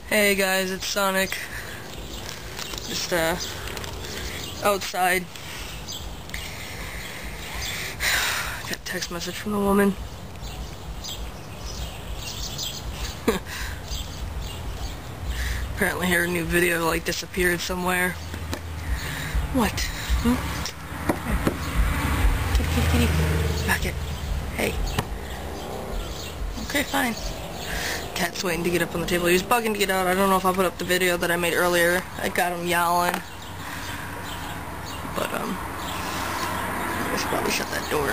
Hey guys, it's Sonic. Just outside. Got a text message from the woman. Apparently her new video like disappeared somewhere. What? Kitty. Back it. Hey. Okay, fine. Cat's waiting to get up on the table. He was bugging to get out. I don't know if I'll put up the video that I made earlier. I got him yowling. But, I should probably shut that door.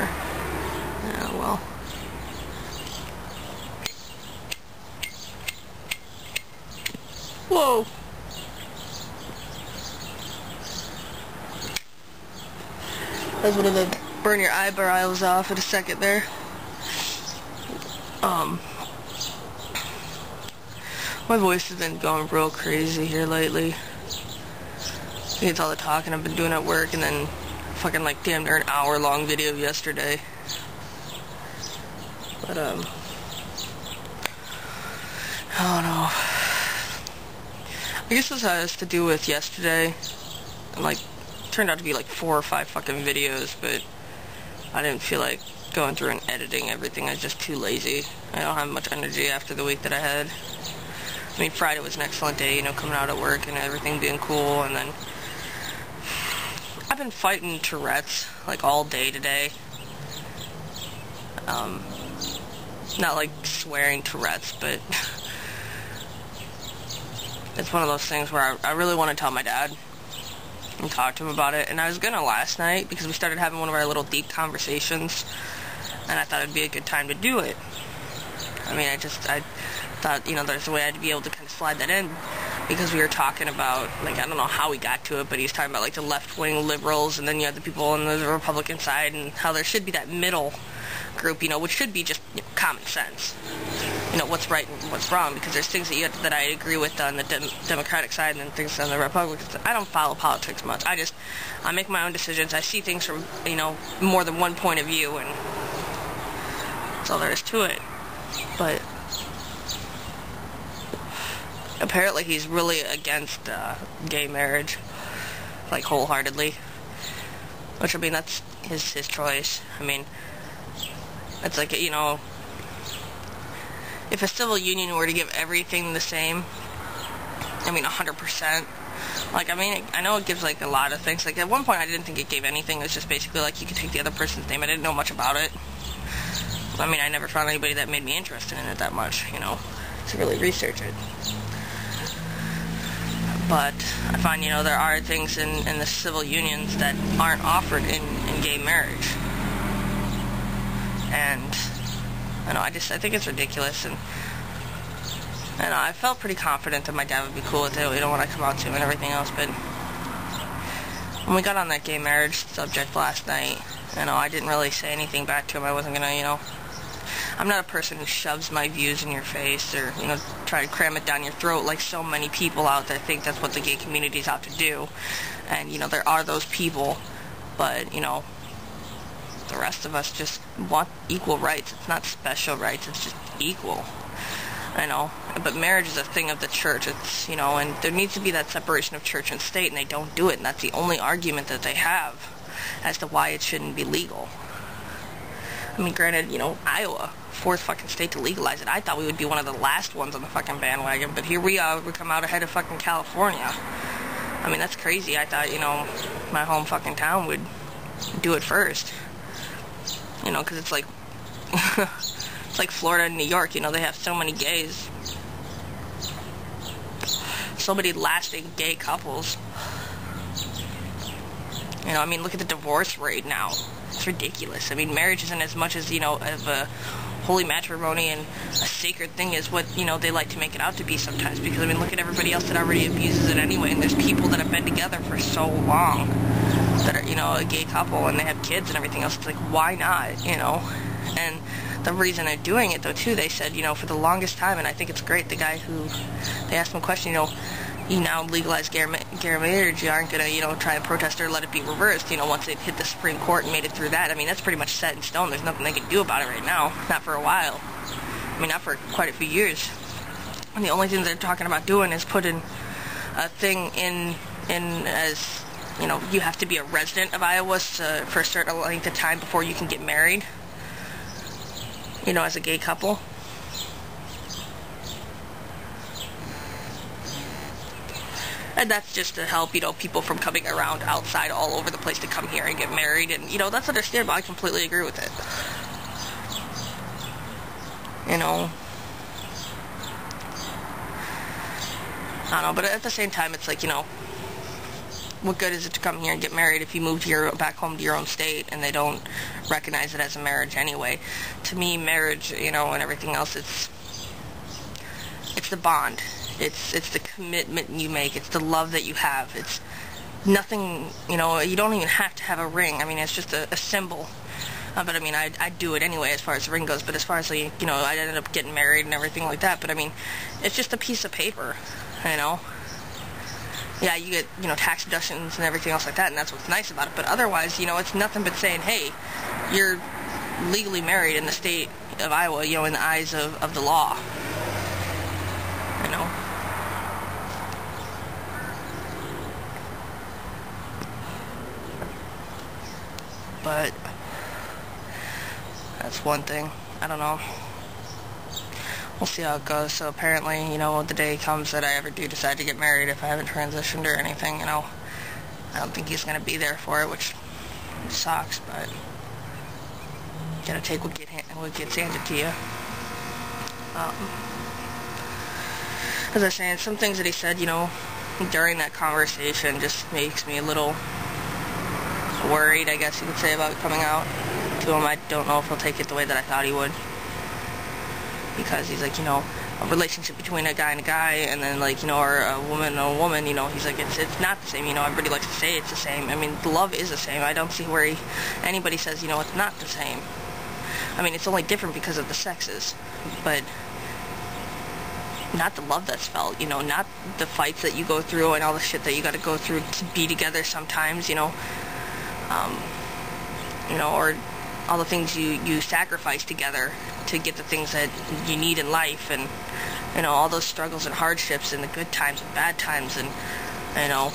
Yeah, well. Whoa! I was going to burn your eyebrows off in a second there. My voice has been going real crazy here lately. I think it's all the talking I've been doing at work, and then fucking like damn near an hour-long video yesterday. But I don't know. I guess this has to do with yesterday. And like, it turned out to be like 4 or 5 fucking videos, but I didn't feel like going through and editing everything. I was just too lazy. I don't have much energy after the week that I had. I mean, Friday was an excellent day, you know, coming out at work and everything being cool, and then I've been fighting Tourette's, like, all day today. Not like swearing Tourette's, but it's one of those things where I really want to tell my dad and talk to him about it, and I was gonna last night because we started having one of our little deep conversations, and I thought it'd be a good time to do it. I mean, I thought, you know, there's a way I'd be able to kind of slide that in, because we were talking about, like, I don't know how we got to it, but he was talking about, like, the left-wing liberals, and then you have the people on the Republican side, and how there should be that middle group, you know, which should be just, you know, common sense. You know, what's right and what's wrong, because there's things that I agree with on the Democratic side, and then things on the Republican side. I don't follow politics much. I make my own decisions. I see things from, you know, more than one point of view, and that's all there is to it. But apparently he's really against gay marriage, like, wholeheartedly. Which, I mean, that's his choice. I mean, it's like, you know, if a civil union were to give everything the same, I mean, 100%, like, I mean, I know it gives, like, a lot of things. Like, at one point I didn't think it gave anything. It was just basically, like, you could take the other person's name. I didn't know much about it. I mean, I never found anybody that made me interested in it that much, you know, to really research it. But I find, you know, there are things in the civil unions that aren't offered in gay marriage. And I know, I think it's ridiculous, and I know, I felt pretty confident that my dad would be cool with it, you know, when I come out to him and everything else, but when we got on that gay marriage subject last night, you know, I didn't really say anything back to him. I wasn't gonna, you know, I'm not a person who shoves my views in your face, or, you know, try to cram it down your throat like so many people out there think that's what the gay community's out to do. And, you know, there are those people, but, you know, the rest of us just want equal rights. It's not special rights, it's just equal. I know, but marriage is a thing of the church. It's, you know, and there needs to be that separation of church and state, and they don't do it, and that's the only argument that they have as to why it shouldn't be legal. I mean, granted, you know, Iowa, 4th fucking state to legalize it. I thought we would be one of the last ones on the fucking bandwagon, but here we are, we come out ahead of fucking California. I mean, that's crazy. I thought, you know, my home fucking town would do it first. You know, because it's like, it's like Florida and New York, you know, they have so many gays. So many lasting gay couples. You know, I mean, look at the divorce rate now. It's ridiculous. I mean, marriage isn't as much as, you know, of a holy matrimony and a sacred thing as what, you know, they like to make it out to be sometimes. Because, I mean, look at everybody else that already abuses it anyway. And there's people that have been together for so long that are, you know, a gay couple, and they have kids and everything else. It's like, why not, you know? And the reason they're doing it, though, too, they said, you know, for the longest time, and I think it's great, the guy who, they asked him a question, you know, you now legalize gay marriage, you aren't going to, you know, try and protest or let it be reversed, you know, once it hit the Supreme Court and made it through that. I mean, that's pretty much set in stone. There's nothing they can do about it right now. Not for a while. I mean, not for quite a few years. And the only thing they're talking about doing is putting a thing in as, you know, you have to be a resident of Iowa for a certain length of time before you can get married, you know, as a gay couple. And that's just to help, you know, people from coming around outside all over the place to come here and get married. And, you know, that's understandable. I completely agree with it. You know, I don't know, but at the same time, it's like, you know, what good is it to come here and get married if you move back home to your own state and they don't recognize it as a marriage anyway? To me, marriage, you know, and everything else, it's the bond. It's the commitment you make. It's the love that you have. It's nothing, you know, you don't even have to have a ring. I mean, it's just a symbol. But I mean, I'd do it anyway as far as the ring goes. But as far as, like, you know, I ended up getting married and everything like that. But I mean, it's just a piece of paper, you know. Yeah, you get, you know, tax deductions and everything else like that, and that's what's nice about it. But otherwise, you know, it's nothing but saying, hey, you're legally married in the state of Iowa, you know, in the eyes of the law. You know. But that's one thing. I don't know. We'll see how it goes. So apparently, you know, the day comes that I ever do decide to get married, if I haven't transitioned or anything, you know, I don't think he's going to be there for it, which sucks, but you gotta take what gets handed to you. As I was saying, some things that he said, you know, during that conversation just makes me a little worried, I guess you could say, about coming out to him. I don't know if he'll take it the way that I thought he would, because he's like, you know, a relationship between a guy and a guy, and then, like, you know, or a woman and a woman, you know, he's like, it's not the same, you know. Everybody likes to say it's the same. I mean, the love is the same. I don't see where anybody says, you know, it's not the same. I mean, it's only different because of the sexes, but not the love that's felt, you know, not the fights that you go through and all the shit that you got to go through to be together sometimes, you know, or all the things you sacrifice together to get the things that you need in life, and, you know, all those struggles and hardships and the good times and bad times, and, you know,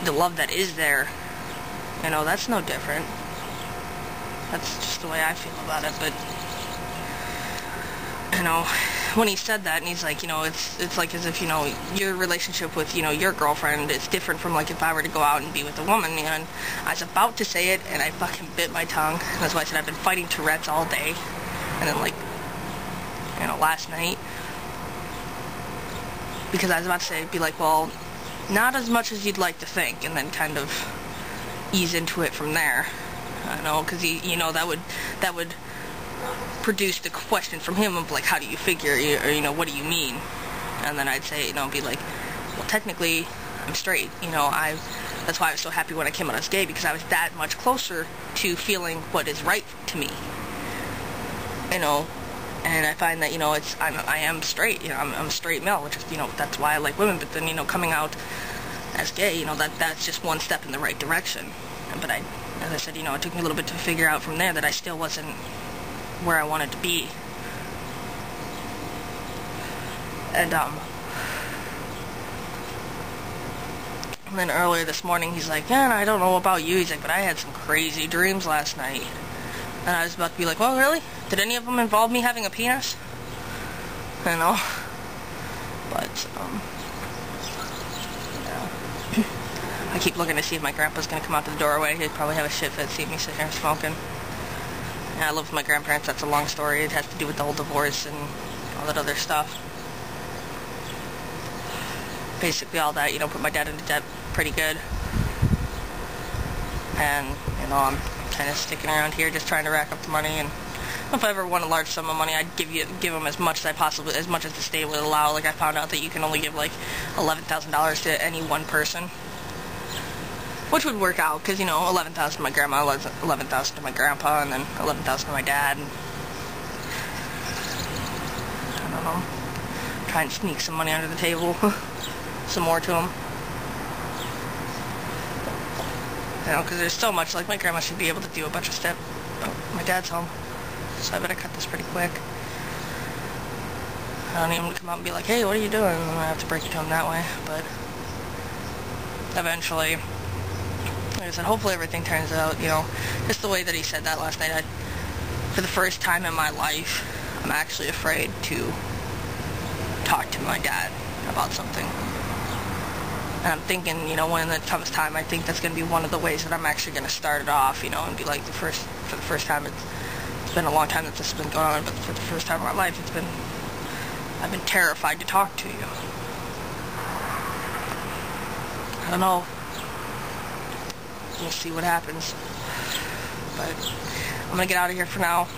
the love that is there, you know, that's no different. That's just the way I feel about it. But, you know, when he said that, and he's like, you know, it's like as if, you know, your relationship with, you know, your girlfriend is different from, like, if I were to go out and be with a woman. And I was about to say it, and I fucking bit my tongue. That's why I said I've been fighting Tourette's all day. And then, like, you know, last night, because I was about to say, be like, well, not as much as you'd like to think, and then kind of ease into it from there. I know, because you know, that would produce the question from him of, like, how do you figure, or, you know, what do you mean? And then I'd say, you know, be like, well, technically, I'm straight. You know, that's why I was so happy when I came out as gay, because I was that much closer to feeling what is right to me. You know, and I find that, you know, I am straight. You know, I'm a straight male, which is, you know, that's why I like women. But then, you know, coming out as gay, you know, that's just one step in the right direction. But as I said, you know, it took me a little bit to figure out from there that I still wasn't where I wanted to be. And then earlier this morning, he's like, yeah, I don't know about you. He's like, but I had some crazy dreams last night. And I was about to be like, well, really? Did any of them involve me having a penis? You know? But, yeah. I keep looking to see if my grandpa's going to come out to the doorway. He'd probably have a shit fit, see me sitting here smoking. Yeah, I live with my grandparents. That's a long story. It has to do with the whole divorce and all that other stuff. Basically all that, you know, put my dad into debt pretty good. And, you know, I'm kind of sticking around here just trying to rack up the money. And if I ever won a large sum of money, I'd give them as much as as much as the state would allow. Like, I found out that you can only give, like, $11,000 to any one person, which would work out, because, you know, $11,000 to my grandma, $11,000 to my grandpa, and then $11,000 to my dad. And I don't know, try and sneak some money under the table, some more to them. You know, because there's so much, like, my grandma should be able to do a bunch of stuff. Oh, my dad's home, so I better cut this pretty quick. I don't need him to come out and be like, hey, what are you doing? And I have to break it to him that way. But eventually, like I said, hopefully everything turns out, you know, just the way that he said that last night. For the first time in my life, I'm actually afraid to talk to my dad about something. And I'm thinking, you know, when it comes time, I think that's going to be one of the ways that I'm actually going to start it off, you know, and be like, for the first time, it's been a long time that this has been going on, but for the first time in my life, I've been terrified to talk to you. I don't know. We'll see what happens. But I'm going to get out of here for now.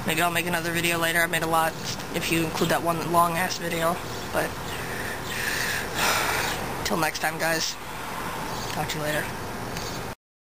Maybe I'll make another video later. I made a lot, if you include that one long-ass video. But, till next time, guys. Talk to you later.